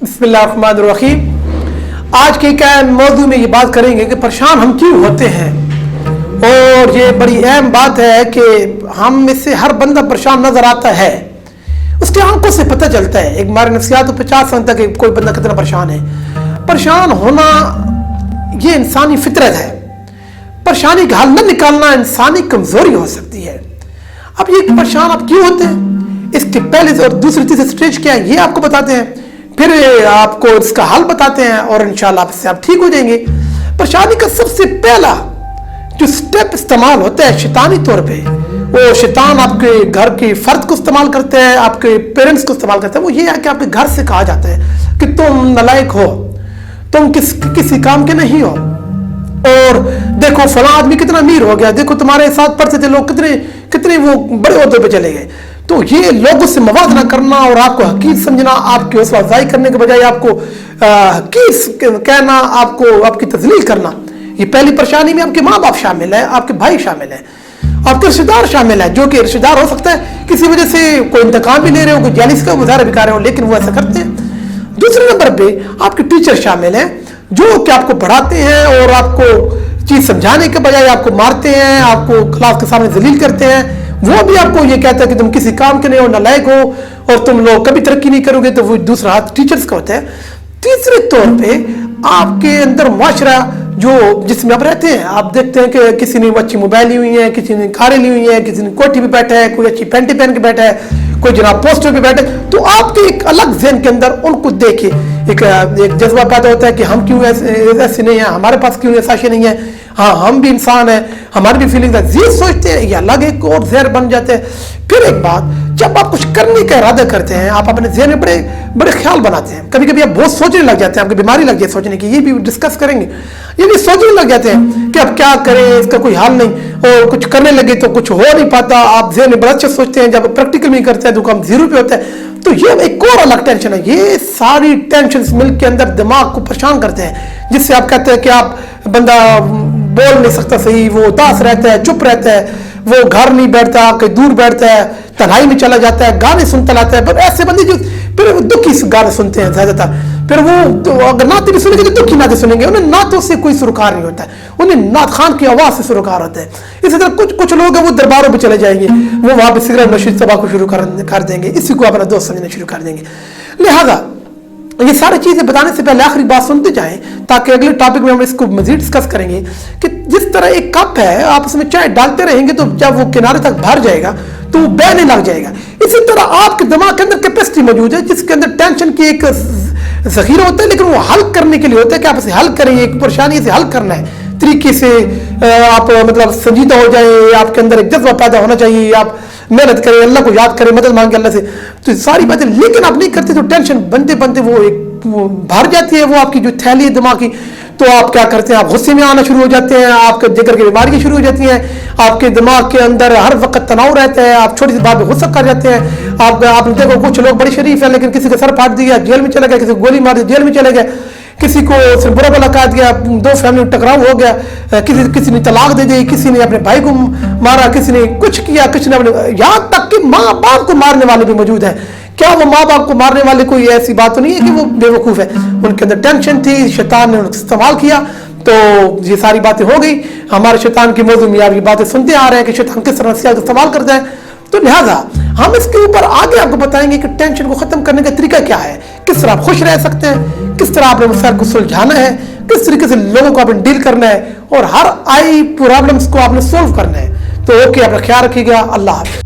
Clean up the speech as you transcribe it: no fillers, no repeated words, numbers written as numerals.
बिस्मिल्लाहिर्रहमानिर्रहीम। आज के क्या मौजू में ये बात करेंगे कि परेशान हम क्यों होते हैं। और ये बड़ी अहम बात है कि हम में से हर बंदा परेशान नजर आता है, उसके आंखों से पता चलता है। एक हमारे नफ्सियात तो 50 साल तक कोई बंदा कितना परेशान है। परेशान होना ये इंसानी फितरत है। परेशानी का हल न निकालना इंसानी कमजोरी हो सकती है। अब ये परेशान आप क्यों होते हैं, इसके पहले और दूसरी तीसरी स्टेज क्या है ये आपको बताते हैं, फिर आपको इसका हल बताते हैं और इंशाल्लाह इससे आप ठीक हो जाएंगे। परेशानी का सबसे पहला जो स्टेप इस्तेमाल होता है शैतानी तौर पे, वो शैतान आपके घर के फर्द को इस्तेमाल करते हैं, आपके पेरेंट्स को इस्तेमाल करते हैं। वो ये है कि आपके घर से कहा जाता है कि तुम नालायक हो, तुम किसी काम के नहीं हो, और देखो फला आदमी कितना अमीर हो गया, देखो तुम्हारे साथ पढ़ते थे लोग कितने वो बड़े ओहदे पे चले गए। तो ये लोगों से मवाजना करना और आपको हकीर समझना, आपकी हौसला अफजाई करने के बजाय आपको हकीर कहना, आपको आपकी तजलील करना, ये पहली परेशानी में आपके माँ बाप शामिल है, आपके भाई शामिल है, आपके रिश्तेदार शामिल है। जो कि रिश्तेदार हो सकता है किसी वजह से कोई इंतकाम भी ले रहे हो, कोई जालिस का मुजाहरा भी कर रहे हो, लेकिन वो ऐसा करते हैं। दूसरे नंबर पे आपके टीचर शामिल हैं जो कि आपको पढ़ाते हैं और आपको चीज समझाने के बजाय आपको मारते हैं, आपको क्लास के सामने जलील करते हैं। वो भी आपको ये कहता है कि तुम किसी काम के नहीं हो, नालायक हो, और तुम लोग कभी तरक्की नहीं करोगे। तो वो दूसरा हाथ टीचर्स का होता है। तीसरे तौर पे आपके अंदर मुआशरा जो जिसमें आप रहते हैं, आप देखते हैं कि किसी ने अच्छी मोबाइल ली हुई है, किसी ने कारें ली हुई है, किसी ने कोठी पे बैठा है, कोई अच्छी पैंटी पहन के बैठा है, कोई जनाब पोस्टर पे बैठे। तो आपके एक अलग ज़हन के अंदर उनको देखे एक जज्बा पैदा होता है कि हम क्यों ऐसे नहीं है, हमारे पास क्यों ऐसा नहीं है, हाँ हम भी इंसान है, हमारी भी फीलिंग्स है। ये सोचते हैं, ये अलग एक और जहर बन जाते हैं। फिर एक बात, जब आप कुछ करने का इरादा करते हैं, आप अपने जहन में बड़े बड़े ख्याल बनाते हैं। कभी कभी आप बहुत सोचने लग जाते हैं, आपकी बीमारी लग जाए सोचने की, ये भी डिस्कस करेंगे। ये भी सोचने लग जाते हैं कि अब क्या करें, इसका कोई हल नहीं, और कुछ करने लगे तो कुछ हो नहीं पाता। आप जहन में बड़ा अच्छा सोचते हैं, जब प्रैक्टिकल में करते हैं तो काम जीरो पे होता है। तो ये एक और अलग टेंशन है। ये सारी टेंशन मिल के अंदर दिमाग को परेशान करते हैं, जिससे आप कहते हैं कि आप बंदा बोल नहीं सकता सही, वो उदास रहता है, चुप रहता है, वो घर नहीं बैठता, कहीं दूर बैठता है, तन्हाई में चला जाता है, गाने सुनता रहता है। पर ऐसे बंदे जो फिर दुखी गाने सुनते हैं ज्यादातर, फिर वो तो अगर नाते भी सुनेंगे तो दुखी नाते सुनेंगे, उन्हें नातों से कोई सुरकार नहीं होता है, उन्हें नात खान की आवाज से सुरकार होता है। इसी तरह कुछ लोग हैं वो दरबारों पे चले जाएंगे, वो वहां पे सिगरेट नशीद सभा को शुरू कर देंगे, इसी को अपना दोस्त समझना शुरू कर देंगे। लिहाजा ये सारी चीजें बताने से पहले आखिरी बात सुनते जाएं, ताकि अगले टॉपिक में हम इसको मजीद डिस्कस करेंगे कि जिस तरह एक कप है, आप उसमें चाय डालते रहेंगे तो जब वो किनारे तक भर जाएगा तो वो बहने लग जाएगा। इसी तरह आपके दिमाग के अंदर कैपेसिटी मौजूद है, जिसके अंदर टेंशन की एक जखीरा होता है, लेकिन वो हल करने के लिए होता है कि आप इसे हल करें, एक परेशानी से हल करना है तरीके से। आप मतलब संजीदा हो जाए, आपके अंदर एक जज्बा पैदा होना चाहिए, आप मेहनत करें, अल्लाह को याद करें, मदद मांगे अल्लाह से, तो सारी बातें। लेकिन आप नहीं करते तो टेंशन बनते बनते वो भर जाती है, वो आपकी जो थैली है दिमाग की। तो आप क्या करते हैं, आप गुस्से में आना शुरू हो जाते हैं, आपके जिगर की बीमारियां शुरू हो जाती हैं, आपके दिमाग के अंदर हर वक्त तनाव रहता है, आप छोटी सी बात में गुस्सा कर जाते हैं। आपने देखो कुछ लोग बड़े शरीफ है, लेकिन किसी का सर फाड़ दिया जेल में चले गए, किसी को गोली मार दी जेल में चले गए, किसी को सिर्फ बुरा भला कह दिया, दो फैमिली में टकराव हो गया, किसी ने तलाक दे दी, किसी ने अपने भाई को मारा, किसी ने कुछ किया, किसी ने अपने, यहाँ तक कि माँ बाप को मारने वाले भी मौजूद है। क्या वो माँ बाप को मारने वाले कोई ऐसी बात तो नहीं है कि वो बेवकूफ है, उनके अंदर टेंशन थी, शैतान ने उनको इस्तेमाल किया। तो ये सारी बातें हो गई। हमारे शैतान के मौजू में आप ये बातें सुनते आ रहे हैं कि शैतान किस तरह से इस्तेमाल करता है। तो लिहाजा हम इसके ऊपर आगे आपको बताएंगे कि टेंशन को खत्म करने का तरीका क्या है, किस तरह आप खुश रह सकते हैं, किस तरह आपने मसला को सुलझाना है, किस तरीके से लोगों को आपने डील करना है, और हर आई प्रॉब्लम्स को आपने सोल्व करना है। तो ओके, अपना ख्याल रखिएगा। अल्लाह हाफ़िज़।